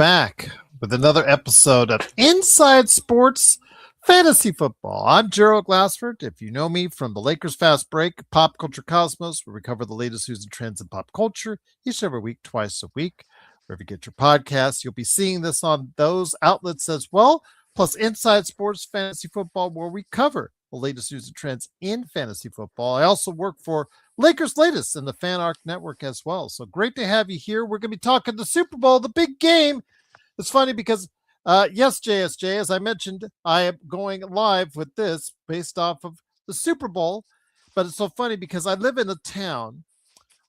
back with another episode of Inside Sports Fantasy Football. I'm Gerald Glassford. If you know me from the Lakers Fast Break, Pop Culture Cosmos, where we cover the latest news and trends in pop culture each and every week, twice a week. Wherever you get your podcasts, you'll be seeing this on those outlets as well. Plus, Inside Sports Fantasy Football, where we cover the latest news and trends in fantasy football. I also work for Lakers Latest and the Fan Arc Network as well. So great to have you here. We're going to be talking the Super Bowl, the big game. It's funny because, yes, JSJ, as I mentioned, I am going live with this based off of the Super Bowl. But it's so funny because I live in a town,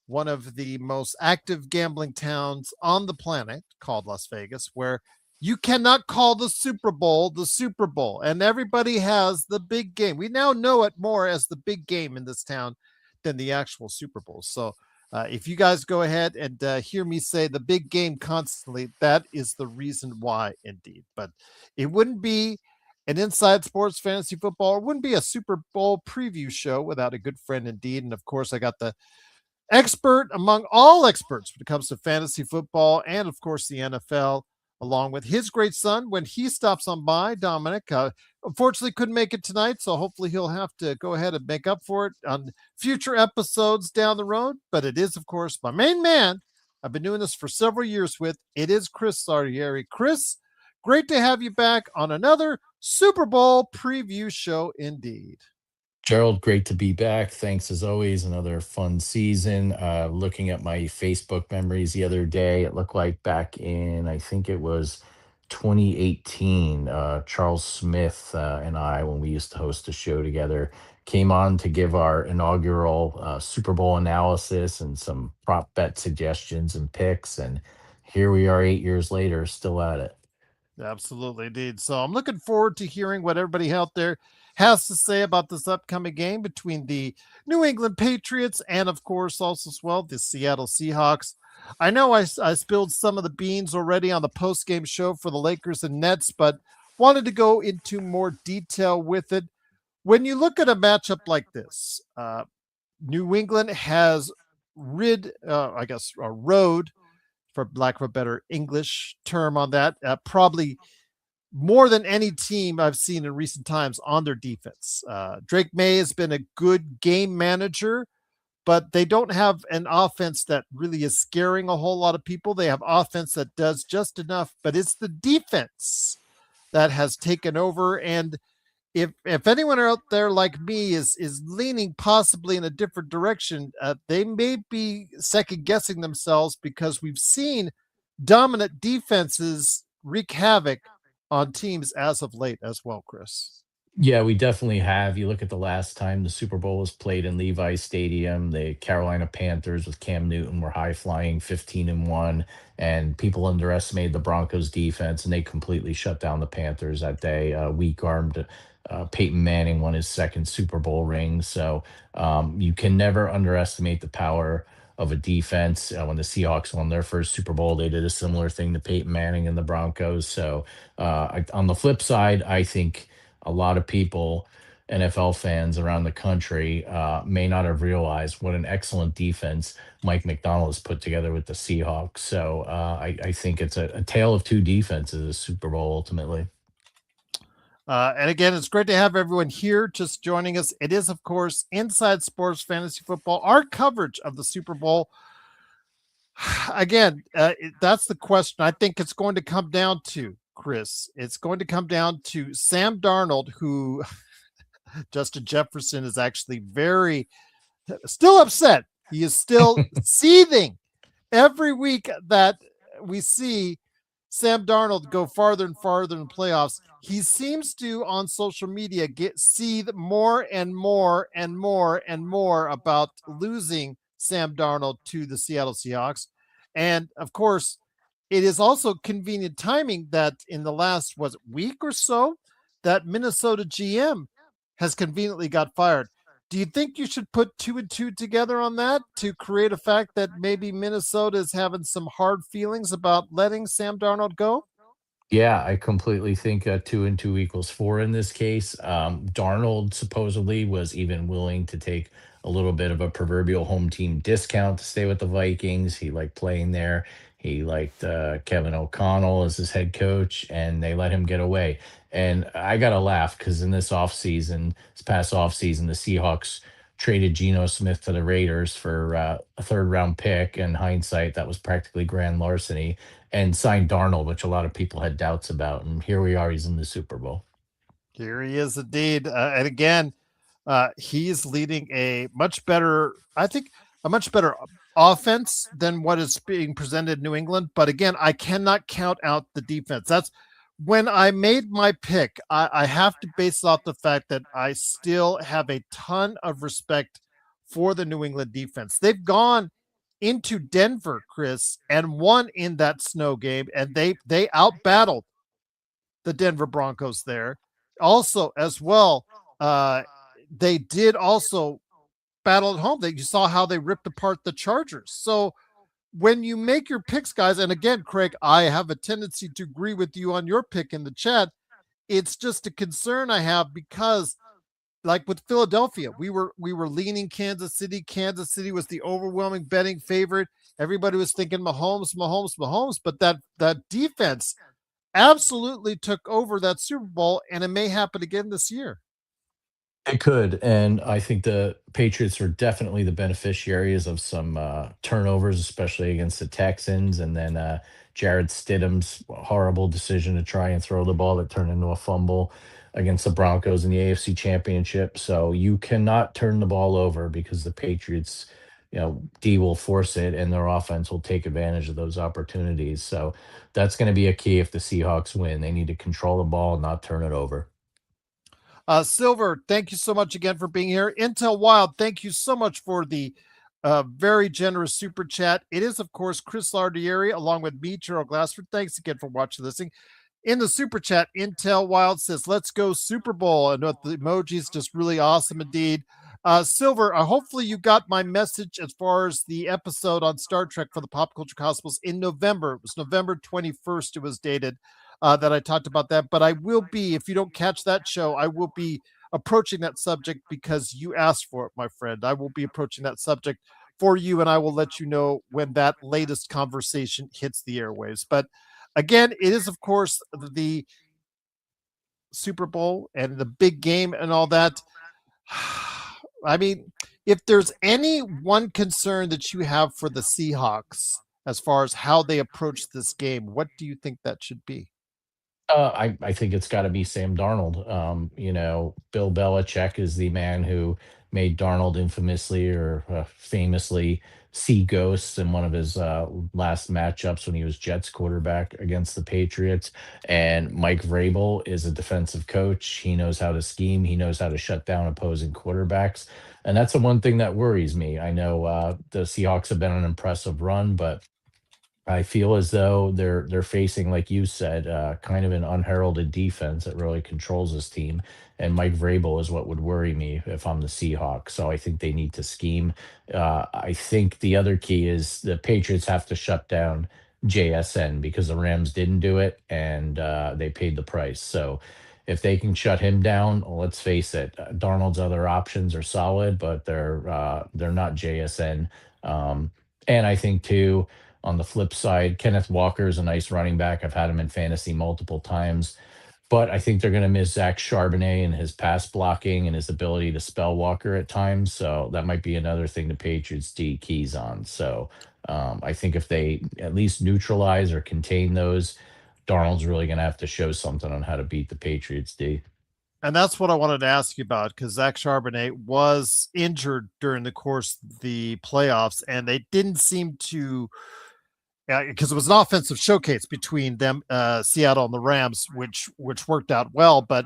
one of the most active gambling towns on the planet called Las Vegas, where you cannot call the Super Bowl, and everybody has the big game. We now know it more as the big game in this town than the actual Super Bowl. So if you guys go ahead and hear me say the big game constantly, that is the reason why, indeed. But it wouldn't be an Inside Sports Fantasy Football. It wouldn't be a Super Bowl preview show without a good friend, indeed. And of course, I got the expert among all experts when it comes to fantasy football and, of course, the NFL, along with his great son when he stops on by, Dominic. Unfortunately, couldn't make it tonight, so hopefully he'll have to go ahead and make up for it on future episodes down the road. But it is, of course, my main man. I've been doing this for several years with. It is Chris Lardieri. Chris, great to have you back on another Super Bowl preview show indeed. Gerald, great to be back. Thanks as always. Another fun season. Looking at my Facebook memories the other day, it looked like back in, I think it was 2018, Charles Smith and I, when we used to host a show together, came on to give our inaugural Super Bowl analysis and some prop bet suggestions and picks. And here we are 8 years later, still at it. Absolutely, indeed. So I'm looking forward to hearing what everybody out there has to say about this upcoming game between the New England Patriots and, of course, also as well, the Seattle Seahawks. I know I spilled some of the beans already on the post-game show for the Lakers and Nets, but wanted to go into more detail with it. When you look at a matchup like this, New England has rode, for lack of a better English term on that, probably more than any team I've seen in recent times on their defense. Drake May has been a good game manager, but they don't have an offense that really is scaring a whole lot of people. They have offense that does just enough, but it's the defense that has taken over. And if anyone out there like me is leaning possibly in a different direction, they may be second guessing themselves because we've seen dominant defenses wreak havoc on teams as of late as well, Chris. Yeah, we definitely have. You look at the last time the Super Bowl was played in Levi Stadium, the Carolina Panthers with Cam Newton were high flying 15-1, and people underestimated the Broncos defense, and they completely shut down the Panthers that day. Weak armed Peyton Manning won his second Super Bowl ring. So you can never underestimate the power of a defense. When the Seahawks won their first Super Bowl, they did a similar thing to Peyton Manning and the Broncos. So on the flip side, I think a lot of people, NFL fans around the country, may not have realized what an excellent defense Mike McDonald has put together with the Seahawks. So I think it's a tale of two defenses, a Super Bowl ultimately. And again, it's great to have everyone here just joining us. It is, of course, Inside Sports Fantasy Football, our coverage of the Super Bowl. Again, that's the question I think it's going to come down to, Chris. It's going to come down to Sam Darnold, who Justin Jefferson is actually still upset. He is still seething every week that we see Sam Darnold go farther and farther in playoffs. He seems to, on social media, seethe more and more and more and more about losing Sam Darnold to the Seattle Seahawks. And of course, it is also convenient timing that in the last week or so, that Minnesota GM has conveniently got fired. Do you think you should put two and two together on that to create a fact that maybe Minnesota is having some hard feelings about letting Sam Darnold go? Yeah, I completely think 2 and 2 equals 4 in this case. Darnold supposedly was even willing to take a little bit of a proverbial home team discount to stay with the Vikings. He liked playing there. He liked Kevin O'Connell as his head coach, and they let him get away. And I got to laugh because in this past offseason, the Seahawks traded Geno Smith to the Raiders for a third round pick. In hindsight, that was practically grand larceny, and signed Darnold, which a lot of people had doubts about. And here we are, he's in the Super Bowl. Here he is indeed. And again, he's leading a much better, I think, a much better offense than what is being presented in New England. But again, I cannot count out the defense. That's when I made my pick. I have to base it off the fact that I still have a ton of respect for the New England defense. They've gone into Denver, Chris, and won in that snow game, and they out battled the Denver Broncos there. Also, as well, they did also battle at home. That you saw how they ripped apart the Chargers. So when you make your picks, guys, and again, Craig, I have a tendency to agree with you on your pick in the chat. It's just a concern I have because, like with Philadelphia, we were leaning Kansas City. Kansas City was the overwhelming betting favorite. Everybody was thinking Mahomes, Mahomes, Mahomes, but that defense absolutely took over that Super Bowl, and it may happen again this year. It could, and I think the Patriots are definitely the beneficiaries of some turnovers, especially against the Texans, and then Jared Stidham's horrible decision to try and throw the ball that turned into a fumble against the Broncos in the AFC Championship. So you cannot turn the ball over because the Patriots, D will force it, and their offense will take advantage of those opportunities. So that's going to be a key if the Seahawks win. They need to control the ball and not turn it over. Silver, thank you so much again for being here. Intel Wild, thank you so much for the very generous super chat. It is, of course, Chris Lardieri along with me, Gerald Glassford. Thanks again for watching, listening. In the super chat, Intel Wild says, "Let's go Super Bowl." And with the emojis, just really awesome indeed. Silver, hopefully you got my message as far as the episode on Star Trek for the Pop Culture Cosmos in November. It was November 21st. It was dated that I talked about that. But I will be, if you don't catch that show, I will be approaching that subject because you asked for it, my friend. I will be approaching that subject for you, and I will let you know when that latest conversation hits the airwaves. But again, it is, of course, the Super Bowl and the big game and all that. I mean, if there's any one concern that you have for the Seahawks as far as how they approach this game, what do you think that should be? I think it's got to be Sam Darnold. Bill Belichick is the man who made Darnold infamously or famously see ghosts in one of his last matchups when he was Jets quarterback against the Patriots. And Mike Vrabel is a defensive coach. He knows how to scheme. He knows how to shut down opposing quarterbacks. And that's the one thing that worries me. I know the Seahawks have been an impressive run, but I feel as though they're facing, like you said, kind of an unheralded defense that really controls this team. And Mike Vrabel is what would worry me if I'm the Seahawks. So I think they need to scheme. I think the other key is the Patriots have to shut down JSN because the Rams didn't do it and they paid the price. So if they can shut him down, let's face it, Darnold's other options are solid, but they're not JSN. And I think too on the flip side, Kenneth Walker is a nice running back. I've had him in fantasy multiple times, but I think they're going to miss Zach Charbonnet and his pass blocking and his ability to spell Walker at times. So that might be another thing the Patriots D keys on. So I think if they at least neutralize or contain those, Darnold's really going to have to show something on how to beat the Patriots D. And that's what I wanted to ask you about because Zach Charbonnet was injured during the course of the playoffs, and they didn't seem to because it was an offensive showcase between them, Seattle and the Rams, which worked out well. But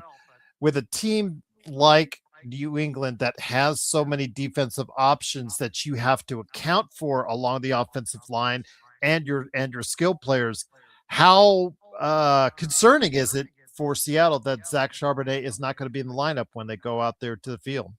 with a team like New England that has so many defensive options that you have to account for along the offensive line and your skill players, how concerning is it for Seattle that Zach Charbonnet is not going to be in the lineup when they go out there to the field?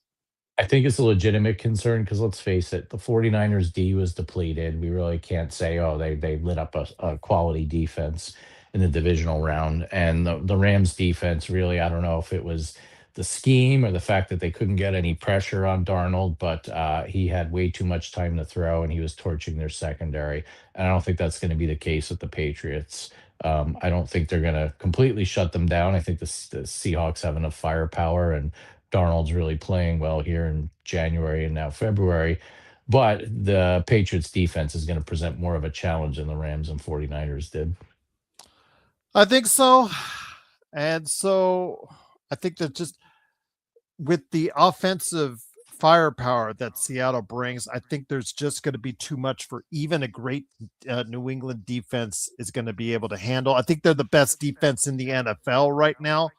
I think it's a legitimate concern because let's face it, the 49ers D was depleted. We really can't say, oh, they lit up a quality defense in the divisional round. And the Rams defense, really, I don't know if it was the scheme or the fact that they couldn't get any pressure on Darnold, but he had way too much time to throw and he was torching their secondary. And I don't think that's going to be the case with the Patriots. I don't think they're going to completely shut them down. I think the Seahawks have enough firepower, and Darnold's really playing well here in January and now February. But the Patriots defense is going to present more of a challenge than the Rams and 49ers did. I think so. And so I think that just with the offensive firepower that Seattle brings, I think there's just going to be too much for even a great New England defense is going to be able to handle. I think they're the best defense in the NFL right now,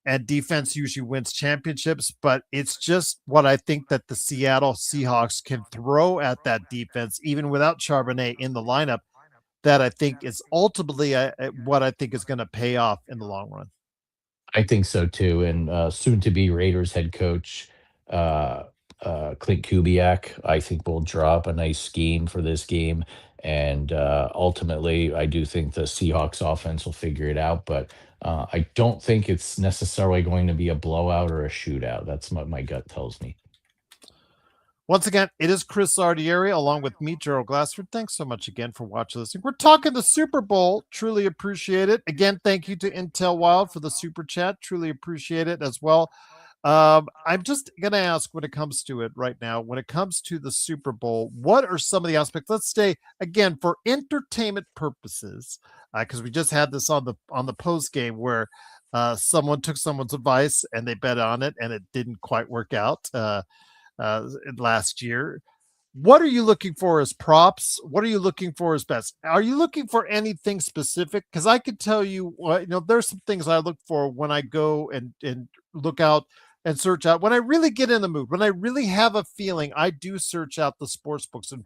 and defense usually wins championships, but it's just what I think that the Seattle Seahawks can throw at that defense, even without Charbonnet in the lineup, that I think is ultimately what I think is going to pay off in the long run. I think so too. And soon to be Raiders head coach, uh, Clint Kubiak, I think will draw up a nice scheme for this game. And ultimately, I do think the Seahawks offense will figure it out. But I don't think it's necessarily going to be a blowout or a shootout. That's what my gut tells me. Once again, it is Chris Lardieri along with me, Gerald Glassford. Thanks so much again for watching this. We're talking the Super Bowl. Truly appreciate it. Again, thank you to Intel Wild for the super chat. Truly appreciate it as well. I'm just going to ask when it comes to it right now, when it comes to the Super Bowl, what are some of the aspects? Let's stay again for entertainment purposes, because we just had this on the post game where someone took someone's advice and they bet on it and it didn't quite work out. Last year. What are you looking for as props? What are you looking for as bets? Are you looking for anything specific? Because I can tell you, there's some things I look for when I go and look out and search out. When I really get in the mood, when I really have a feeling, I do search out the sports books and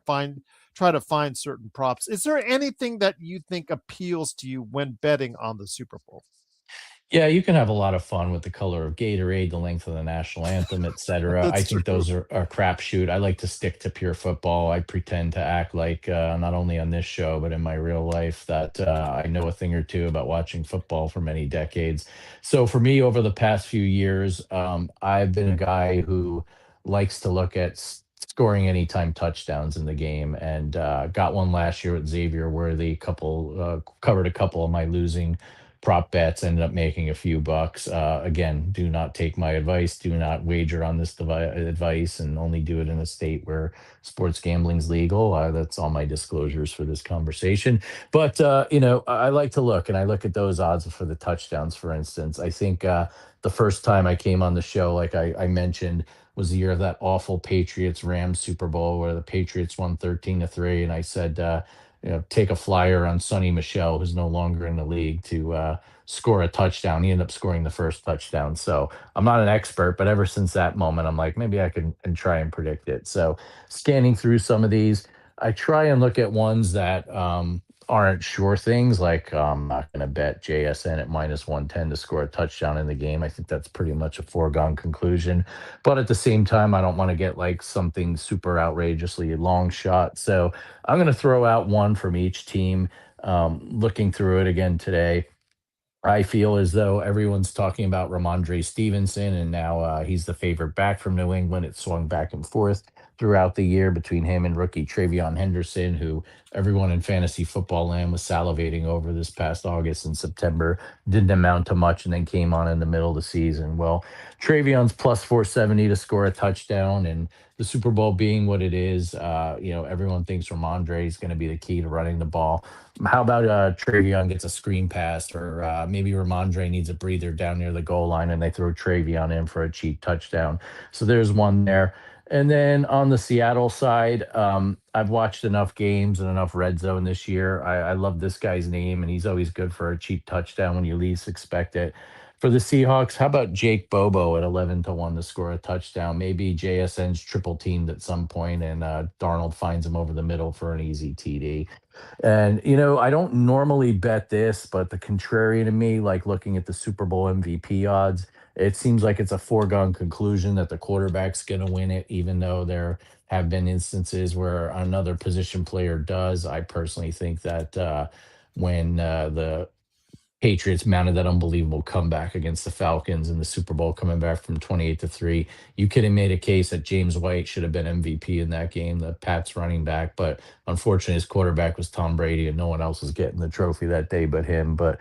try to find certain props. Is there anything that you think appeals to you when betting on the Super Bowl? Yeah, you can have a lot of fun with the color of Gatorade, the length of the national anthem, etc. I That's think true. those are crapshoot. I like to stick to pure football. I pretend to act like not only on this show but in my real life that I know a thing or two about watching football for many decades. So for me, over the past few years, I've been a guy who likes to look at scoring anytime touchdowns in the game, and got one last year with Xavier Worthy. Couple covered a couple of my losing prop bets, ended up making a few bucks. Again, do not take my advice. Do not wager on this advice, and only do it in a state where sports gambling's legal. That's all my disclosures for this conversation. But I like to look, and I look at those odds for the touchdowns. For instance, I think the first time I came on the show, like I mentioned, was the year of that awful Patriots Rams Super Bowl where the Patriots won 13-3, and I said, take a flyer on Sonny Michelle, who's no longer in the league, to score a touchdown. He ended up scoring the first touchdown. So I'm not an expert, but ever since that moment, I'm like, maybe I can and try and predict it. So scanning through some of these, I try and look at ones that aren't sure things. Like I'm not going to bet JSN at -110 to score a touchdown in the game. I think that's pretty much a foregone conclusion. But at the same time, I don't want to get like something super outrageously long shot. So I'm going to throw out one from each team. Looking through it again today, I feel as though everyone's talking about Ramondre Stevenson, and now he's the favorite back from New England. It swung back and forth throughout the year between him and rookie Travion Henderson, who everyone in fantasy football land was salivating over this past August and September. Didn't amount to much, and then came on in the middle of the season. Well, Travion's plus 470 to score a touchdown, and the Super Bowl being what it is, everyone thinks Ramondre is going to be the key to running the ball. How about Travion gets a screen pass, or maybe Ramondre needs a breather down near the goal line and they throw Travion in for a cheap touchdown. So there's one there. And then on the Seattle side, I've watched enough games and enough red zone this year. I love this guy's name, and he's always good for a cheap touchdown when you least expect it. For the Seahawks, how about Jake Bobo at 11-1 to score a touchdown? Maybe JSN's triple teamed at some point, and Darnold finds him over the middle for an easy TD. And I don't normally bet this, but the contrarian to me, like looking at the Super Bowl MVP odds, it seems like it's a foregone conclusion that the quarterback's going to win it, even though there have been instances where another position player does. I personally think that when the Patriots mounted that unbelievable comeback against the Falcons in the Super Bowl, coming back from 28-3. You could have made a case that James White should have been MVP in that game, the Pats running back, but unfortunately his quarterback was Tom Brady and no one else was getting the trophy that day but him. But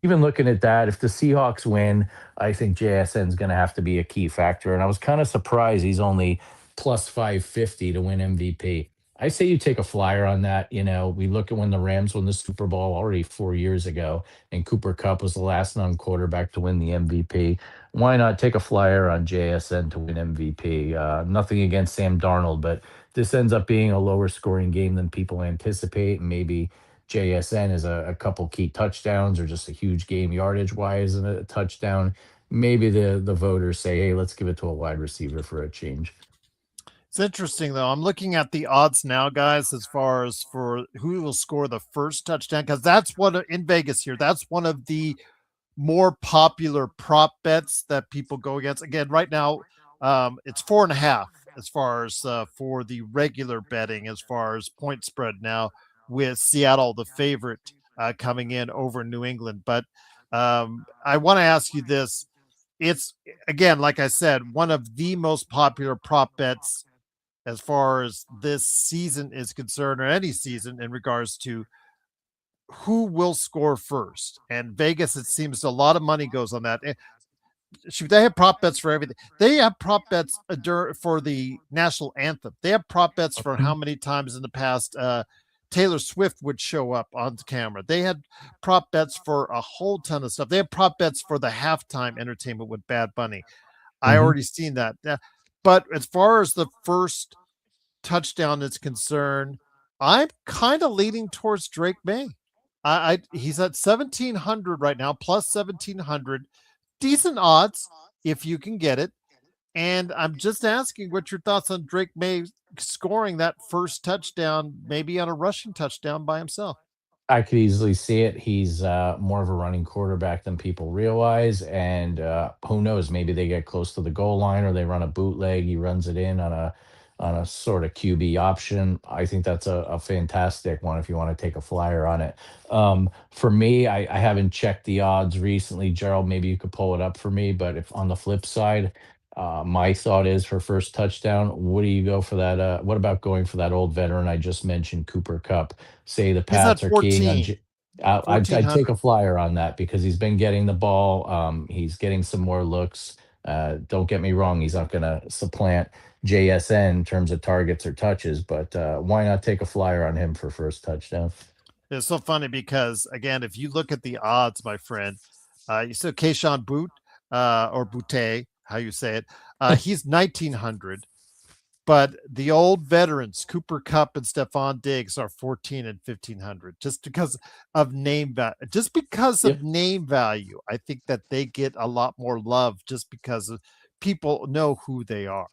even looking at that, if the Seahawks win, I think JSN is going to have to be a key factor. And I was kind of surprised he's only plus 550 to win MVP. I say you take a flyer on that. We look at when the Rams won the Super Bowl already 4 years ago, and Cooper Cup was the last non-quarterback to win the MVP. Why not take a flyer on JSN to win MVP? Nothing against Sam Darnold, but this ends up being a lower scoring game than people anticipate, and maybe JSN is a couple key touchdowns or just a huge game yardage wise and a touchdown. Maybe the voters say, hey, let's give it to a wide receiver for a change. It's interesting though. I'm looking at the odds now, guys, as far as for who will score the first touchdown, because that's one in Vegas here. That's one of the more popular prop bets that people go against. Again, right now, it's 4.5 as far as for the regular betting, as far as point spread now, with Seattle the favorite coming in over New England. But I want to ask you this. It's, again, like I said, one of the most popular prop bets as far as this season is concerned, or any season, in regards to who will score first. And Vegas, it seems a lot of money goes on that. Shoot, they have prop bets for everything. They have prop bets for the national anthem. They have prop bets for how many times in the past Taylor Swift would show up on camera. They had prop bets for a whole ton of stuff. They have prop bets for the halftime entertainment with Bad Bunny. I Mm-hmm. already seen that. But as far as the first touchdown is concerned, I'm kind of leaning towards Drake May. He's at 1,700 right now, plus 1,700. Decent odds if you can get it. And I'm just asking what your thoughts on Drake May scoring that first touchdown, maybe on a rushing touchdown by himself. I could easily see it. He's more of a running quarterback than people realize, and who knows? Maybe they get close to the goal line, or they run a bootleg. He runs it in on a sort of QB option. I think that's a fantastic one if you want to take a flyer on it. For me, I haven't checked the odds recently, Gerald. Maybe you could pull it up for me. But if on the flip side, my thought is for first touchdown, what do you go for that? What about going for that old veteran I just mentioned, Cooper Cup? Say the He's at Pats are keying on. I'd take 1,400. a flyer on that because he's been getting the ball. He's getting some more looks. Don't get me wrong; he's not going to supplant JSN in terms of targets or touches, but why not take a flyer on him for first touchdown? It's so funny because, again, if you look at the odds, my friend, you said Keyshawn Boot or Boutte, how you say it, he's 1,900. But the old veterans, Cooper Cup and Stephon Diggs, are 14 and 1,500, just because of name value. Just because of Yep. name value, I think that they get a lot more love just because of people know who they are.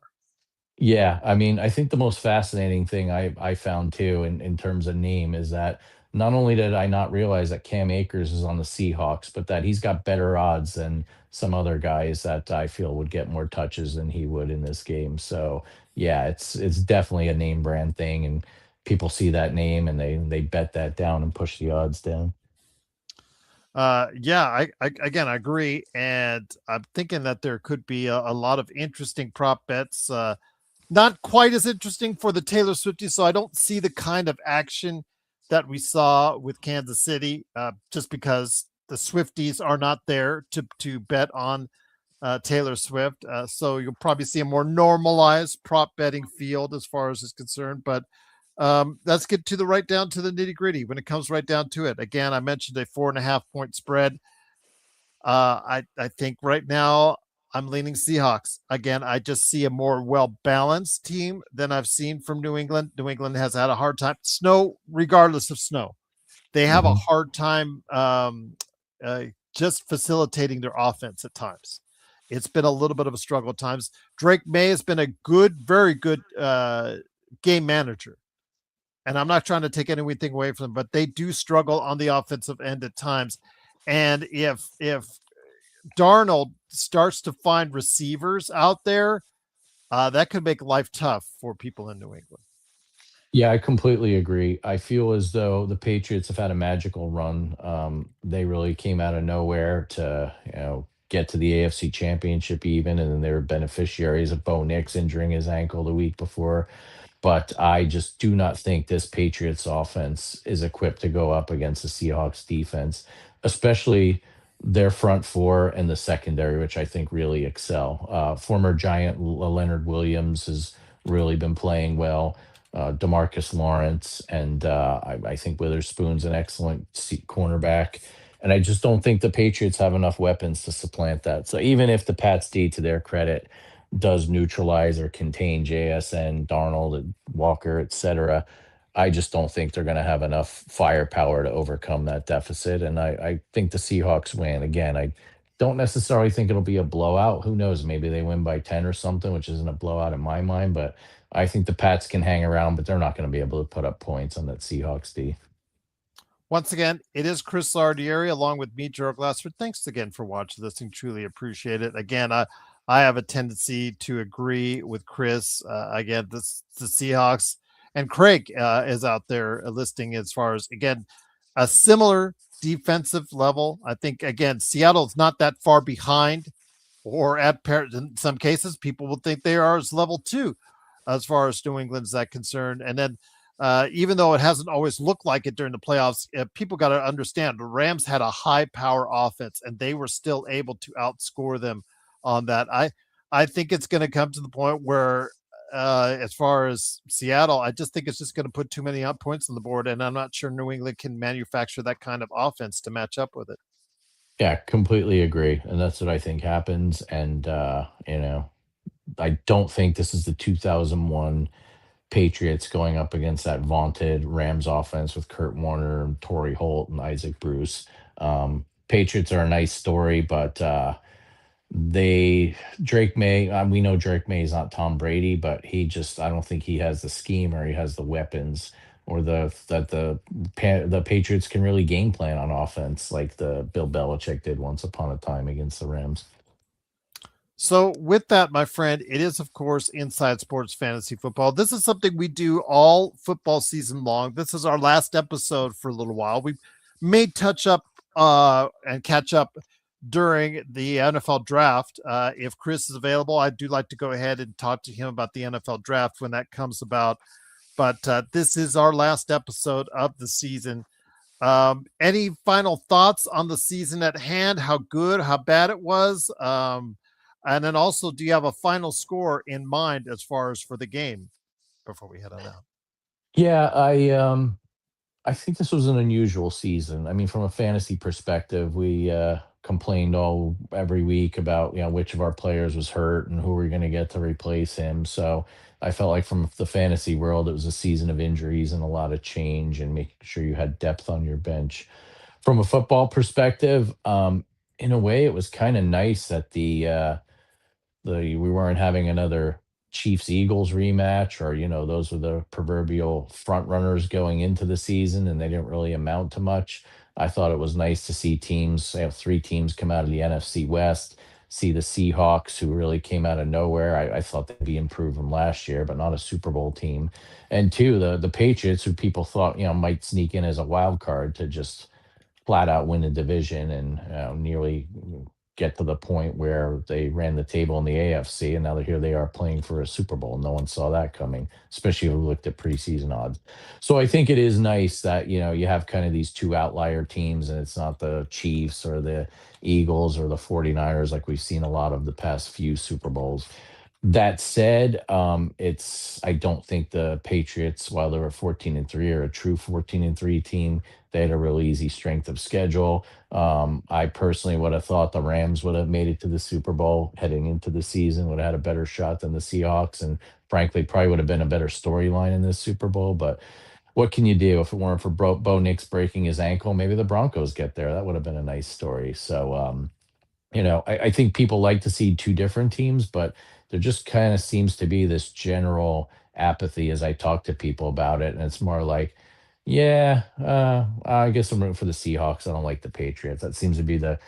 Yeah, I mean, I think the most fascinating thing I found too in terms of name is that not only did I not realize that Cam Akers is on the Seahawks, but that he's got better odds than some other guys that I feel would get more touches than he would in this game. So yeah, it's definitely a name brand thing, and people see that name and they bet that down and push the odds down. Yeah, again, I agree, and I'm thinking that there could be a lot of interesting prop bets. Not quite as interesting for the Taylor Swifties, so I don't see the kind of action that we saw with Kansas City, just because the Swifties are not there to bet on Taylor Swift. So you'll probably see a more normalized prop betting field as far as is concerned. But let's get to the right down to the nitty gritty when it comes right down to it. Again, I mentioned a 4.5 point spread. I think right now I'm leaning Seahawks. Again, I just see a more well balanced team than I've seen from New England. New England has had a hard time. Snow, regardless of snow, they have a Hmm. hard time uh, just facilitating their offense at times. It's been a little bit of a struggle at times. Drake May has been a good, very good game manager. And I'm not trying to take anything away from them, but they do struggle on the offensive end at times. And if Darnold starts to find receivers out there, that could make life tough for people in New England. Yeah, I completely agree. I feel as though the Patriots have had a magical run. They really came out of nowhere to, get to the AFC Championship even, and then they were beneficiaries of Bo Nix injuring his ankle the week before. But I just do not think this Patriots offense is equipped to go up against the Seahawks defense, especially their front four and the secondary, which I think really excel. Former Giant Leonard Williams has really been playing well. Demarcus Lawrence and I think Witherspoon's an excellent cornerback. And I just don't think the Patriots have enough weapons to supplant that. So even if the Pats D, to their credit, does neutralize or contain JSN, Darnold, and Walker, etc. I just don't think they're going to have enough firepower to overcome that deficit. And I think the Seahawks win. Again, I don't necessarily think it'll be a blowout. Who knows? Maybe they win by 10 or something, which isn't a blowout in my mind. But I think the Pats can hang around, but they're not going to be able to put up points on that Seahawks D. Once again, it is Chris Lardieri along with me, Gerald Glassford. Thanks again for watching this and truly appreciate it. Again, I have a tendency to agree with Chris. Again, the Seahawks and Craig is out there listing as far as, again, a similar defensive level. I think, again, Seattle's not that far behind, or in some cases, people will think they are as level two as far as New England's that concerned. And then even though it hasn't always looked like it during the playoffs, people got to understand the Rams had a high power offense and they were still able to outscore them on that. I think it's going to come to the point where, as far as Seattle, I just think it's just going to put too many points on the board, and I'm not sure New England can manufacture that kind of offense to match up with it. Yeah, completely agree. And that's what I think happens. And, I don't think this is the 2001 Patriots going up against that vaunted Rams offense with Kurt Warner and Torrey Holt and Isaac Bruce. Patriots are a nice story, but they Drake May. We know Drake May is not Tom Brady, but I don't think he has the scheme or he has the weapons or the Patriots can really game plan on offense like the Bill Belichick did once upon a time against the Rams. So, with that, my friend, it is, of course, Inside Sports Fantasy Football. This is something we do all football season long. This is our last episode for a little while. We may touch up and catch up during the NFL draft. If Chris is available, I do like to go ahead and talk to him about the NFL draft when that comes about. But this is our last episode of the season. Any final thoughts on the season at hand? How good, how bad it was? And then also, do you have a final score in mind as far as for the game before we head on out? Yeah, I think this was an unusual season. I mean, from a fantasy perspective, we complained all every week about which of our players was hurt and who we're going to get to replace him. So I felt like from the fantasy world, it was a season of injuries and a lot of change and making sure you had depth on your bench. From a football perspective, in a way, it was kind of nice that the we weren't having another Chiefs Eagles rematch, or those were the proverbial front runners going into the season and they didn't really amount to much. I thought it was nice to see teams, three teams come out of the NFC West, see the Seahawks, who really came out of nowhere. I thought they'd be improved from last year, but not a Super Bowl team. And two, the Patriots, who people thought might sneak in as a wild card, to just flat out win the division and nearly get to the point where they ran the table in the AFC, and now here they are playing for a Super Bowl. No one saw that coming, especially if we looked at preseason odds. So I think it is nice that you have kind of these two outlier teams, and it's not the Chiefs or the Eagles or the 49ers like we've seen a lot of the past few Super Bowls. That said, it's I don't think the Patriots, while they were 14-3, are a true 14-3 team. They had a really easy strength of schedule. I personally would have thought the Rams would have made it to the Super Bowl heading into the season, would have had a better shot than the Seahawks, and frankly, probably would have been a better storyline in this Super Bowl. But what can you do? If it weren't for Bo Nix breaking his ankle, maybe the Broncos get there. That would have been a nice story. So, I think people like to see two different teams, but there just kind of seems to be this general apathy as I talk to people about it. And it's more like, yeah, I guess I'm rooting for the Seahawks. I don't like the Patriots. That seems to be the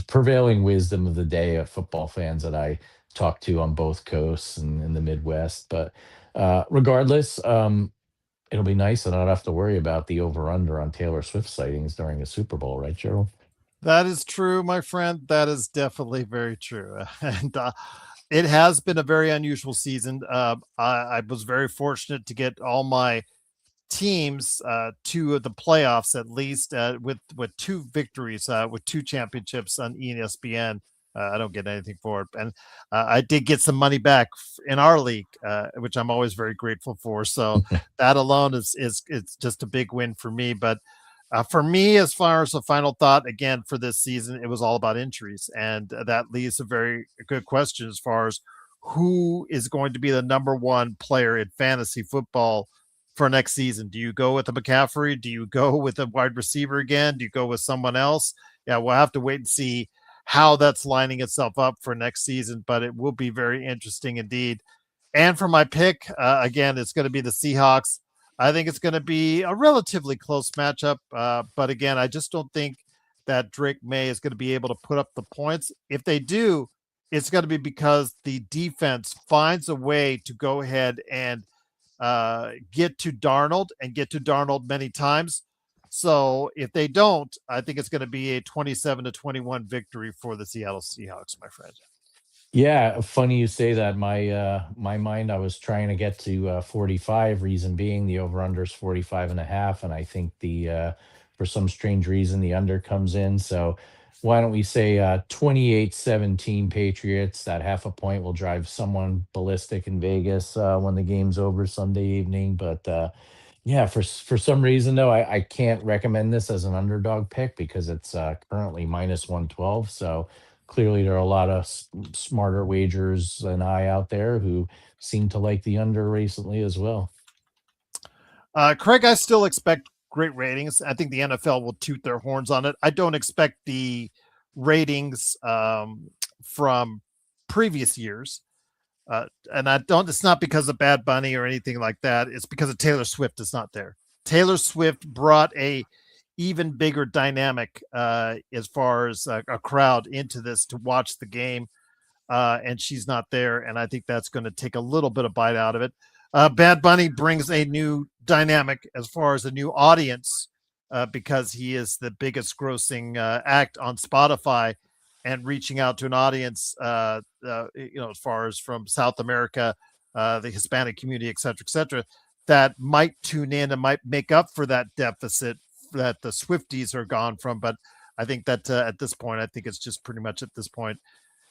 prevailing wisdom of the day of football fans that I talk to on both coasts and in the Midwest. But regardless, It'll be nice to not have to worry about the over/under on Taylor Swift sightings during a Super Bowl, right, Gerald? That is true, my friend. That is definitely very true. And it has been a very unusual season. I was very fortunate to get all my teams to the playoffs at least with two victories, with two championships on ESPN. I don't get anything for it, and I did get some money back in our league, which I'm always very grateful for. So that alone is it's just a big win for me. But for me, as far as a final thought, again for this season, it was all about injuries, and that leaves a very good question as far as who is going to be the number one player in fantasy football for next season. Do you go with a McCaffrey? Do you go with a wide receiver again? Do you go with someone else? Yeah, we'll have to wait and see how that's lining itself up for next season, but it will be very interesting indeed. And for my pick, again, it's going to be the Seahawks. I think it's going to be a relatively close matchup, but again, I just don't think that Drake May is going to be able to put up the points. If they do, it's going to be because the defense finds a way to go ahead and get to Darnold and get to Darnold many times. So if they don't, I think it's going to be a 27-21 victory for the Seattle Seahawks, my friend. Yeah, funny you say that. My mind, I was trying to get to 45, reason being the over/under is 45 and a half, and I think the for some strange reason the under comes in. So why don't we say 28-17 Patriots? That half a point will drive someone ballistic in Vegas when the game's over Sunday evening. But yeah, for some reason though, I can't recommend this as an underdog pick because it's currently minus 112. So clearly there are a lot of smarter wagers than I out there who seem to like the under recently as well. Craig, I still expect great ratings. I think the NFL will toot their horns on it. I don't expect the ratings from previous years. And I don't, it's not because of Bad Bunny or anything like that. It's because of Taylor Swift is not there. Taylor Swift brought a even bigger dynamic as far as a crowd into this to watch the game. And she's not there. And I think that's going to take a little bit of bite out of it. Bad Bunny brings a new dynamic as far as a new audience because he is the biggest grossing act on Spotify and reaching out to an audience, as far as from South America, the Hispanic community, et cetera, that might tune in and might make up for that deficit that the Swifties are gone from. But I think that at this point, I think it's just pretty much at this point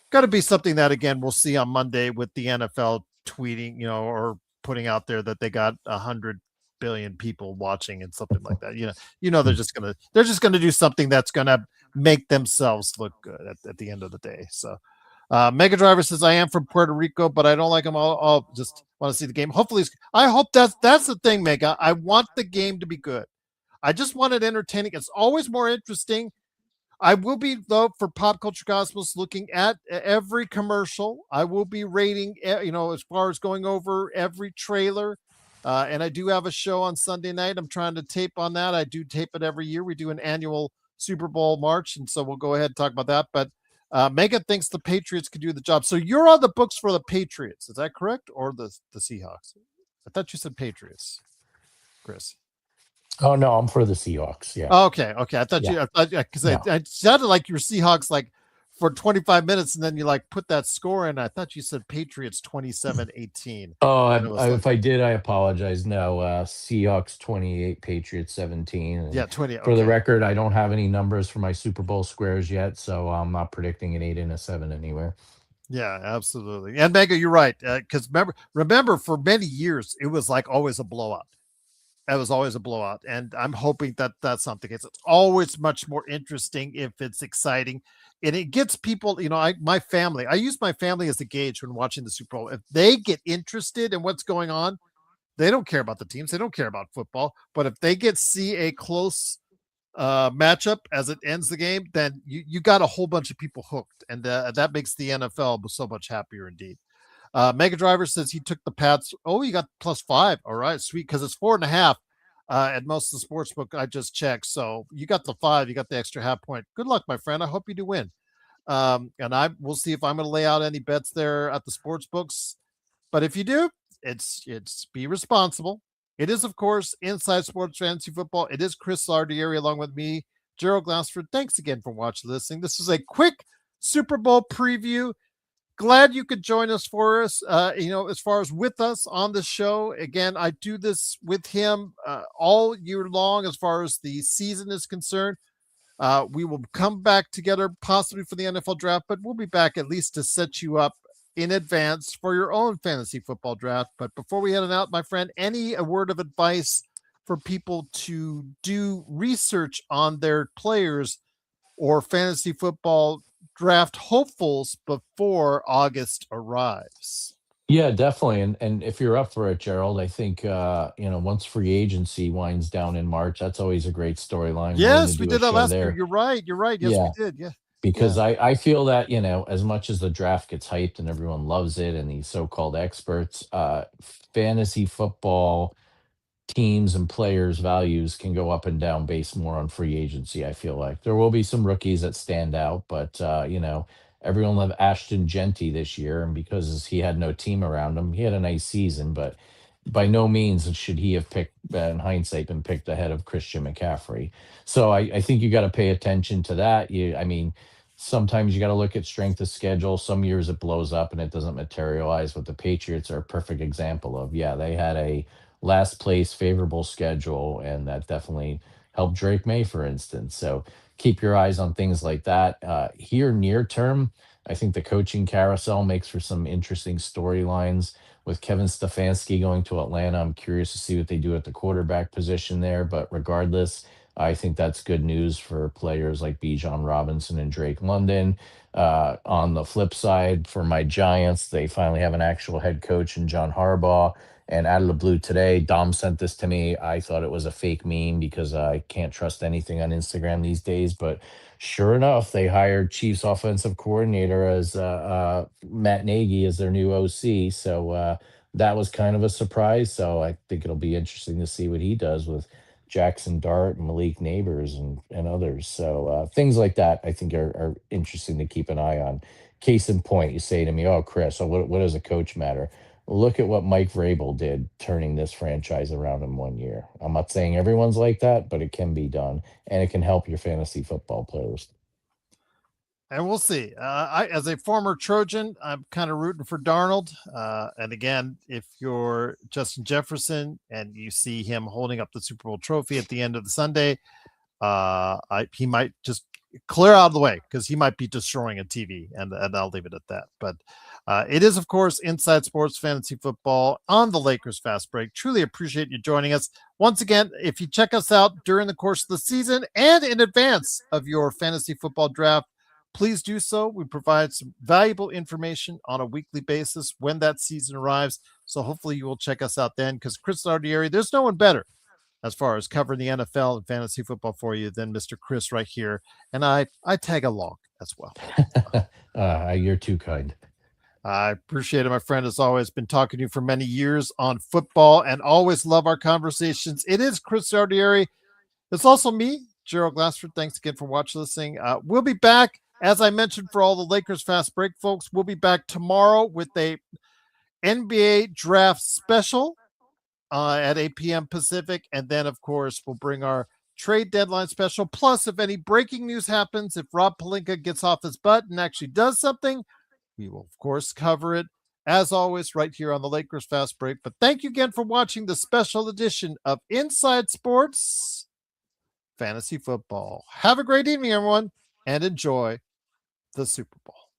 got to be something that again we'll see on Monday with the NFL tweeting, or putting out there that they got 100 billion people watching and something like that. They're just gonna do something that's gonna make themselves look good at the end of the day. So Mega Driver says I am from Puerto Rico, but I don't like them all. I'll just want to see the game. Hopefully, I hope that's the thing, Mega. I want the game to be good. I just want it entertaining. It's always more interesting. I will be, though, for Pop Culture Cosmos, looking at every commercial. I will be rating, as far as going over every trailer. And I do have a show on Sunday night. I'm trying to tape on that. I do tape it every year. We do an annual Super Bowl March. And so we'll go ahead and talk about that. But Megan thinks the Patriots could do the job. So you're on the books for the Patriots. Is that correct? Or the Seahawks? I thought you said Patriots, Chris. Oh no, I'm for the Seahawks. Yeah. Okay. I thought Yeah. because No. it sounded like your Seahawks like for 25 minutes and then you like put that score in. I thought you said Patriots 27-18. Oh, And it was like, if I did, I apologize. No, Seahawks 28, Patriots 17. And yeah, 20. for the Okay. record, I don't have any numbers for my Super Bowl squares yet, so I'm not predicting an 8 and a 7 anywhere. Yeah, absolutely. And Mega, you're right. Because remember, for many years, it was like always a blowout. It was always a blowout. And I'm hoping that that's something. It's always much more interesting if it's exciting. And it gets people, my family, I use my family as a gauge when watching the Super Bowl. If they get interested in what's going on, they don't care about the teams. They don't care about football. But if they see a close matchup as it ends the game, then you got a whole bunch of people hooked. And that makes the NFL so much happier indeed. Mega Driver says he took the Pats. Oh, you got +5. All right, sweet. Because it's 4.5 at most of the sports book I just checked. So you got the 5. You got the extra half point. Good luck, my friend. I hope you do win. And we'll see if I'm going to lay out any bets there at the sports books. But if you do, it's be responsible. It is, of course, Inside Sports Fantasy Football. It is Chris Lardieri along with me, Gerald Glassford. Thanks again for watching, listening. This is a quick Super Bowl preview. Glad you could join us for us, as far as with us on the show. Again, I do this with him all year long as far as the season is concerned. We will come back together possibly for the NFL draft, but we'll be back at least to set you up in advance for your own fantasy football draft. But before we head on out, my friend, any a word of advice for people to do research on their players or fantasy football draft hopefuls before August arrives? Yeah, definitely. And if you're up for it, Gerald, I think once free agency winds down in March, that's always a great storyline. Willing to Yes, we do a did that show last year. there. You're right. You're right. Yes, we Yeah, did. Yeah. because Yeah. I feel that, as much as the draft gets hyped and everyone loves it and these so-called experts, fantasy football teams and players' values can go up and down based more on free agency. I feel like there will be some rookies that stand out, but everyone loved Ashton Genty this year, and because he had no team around him, he had a nice season, but by no means should he have picked, in hindsight, been picked ahead of Christian McCaffrey. So I think you got to pay attention to that. I mean, sometimes you got to look at strength of schedule. Some years it blows up and it doesn't materialize. But the Patriots are a perfect example of, yeah, they had a last place favorable schedule, and that definitely helped Drake May, for instance. So keep your eyes on things like that. Here near term, I think the coaching carousel makes for some interesting storylines with Kevin Stefanski going to Atlanta. I'm curious to see what they do at the quarterback position there, but regardless, I think that's good news for players like Bijan Robinson and Drake London. On the flip side, for my Giants, they finally have an actual head coach in John Harbaugh. And out of the blue today, Dom sent this to me. I thought it was a fake meme because I can't trust anything on Instagram these days. But sure enough, they hired Chiefs offensive coordinator as Matt Nagy as their new OC. So that was kind of a surprise. So I think it'll be interesting to see what he does with Jackson Dart and Malik Neighbors and others. So things like that I think are interesting to keep an eye on. Case in point, you say to me, "Oh, Chris, so what does a coach matter?" Look at what Mike Vrabel did, turning this franchise around in 1 year. I'm not saying everyone's like that, but it can be done, and it can help your fantasy football players. And we'll see. As a former Trojan, I'm kind of rooting for Darnold. And again, if you're Justin Jefferson and you see him holding up the Super Bowl trophy at the end of the Sunday, he might just clear out of the way because he might be destroying a TV, and I'll leave it at that. But it is, of course, Inside Sports Fantasy Football on the Lakers Fast Break. Truly appreciate you joining us. Once again, if you check us out during the course of the season and in advance of your fantasy football draft, please do so. We provide some valuable information on a weekly basis when that season arrives. So hopefully you will check us out then, because Chris Lardieri, there's no one better as far as covering the NFL and fantasy football for you than Mr. Chris right here. And I tag along as well. You're too kind. I appreciate it, my friend. As always, been talking to you for many years on football and always love our conversations. It is Chris Lardieri. It's also me, Gerald Glassford. Thanks again for watching, listening. We'll be back, as I mentioned, for all the Lakers Fast Break folks. We'll be back tomorrow with a NBA draft special at 8 p.m. Pacific. And then, of course, we'll bring our trade deadline special. Plus, if any breaking news happens, if Rob Pelinka gets off his butt and actually does something, we will, of course, cover it, as always, right here on the Lakers Fast Break. But thank you again for watching the special edition of Inside Sports Fantasy Football. Have a great evening, everyone, and enjoy the Super Bowl.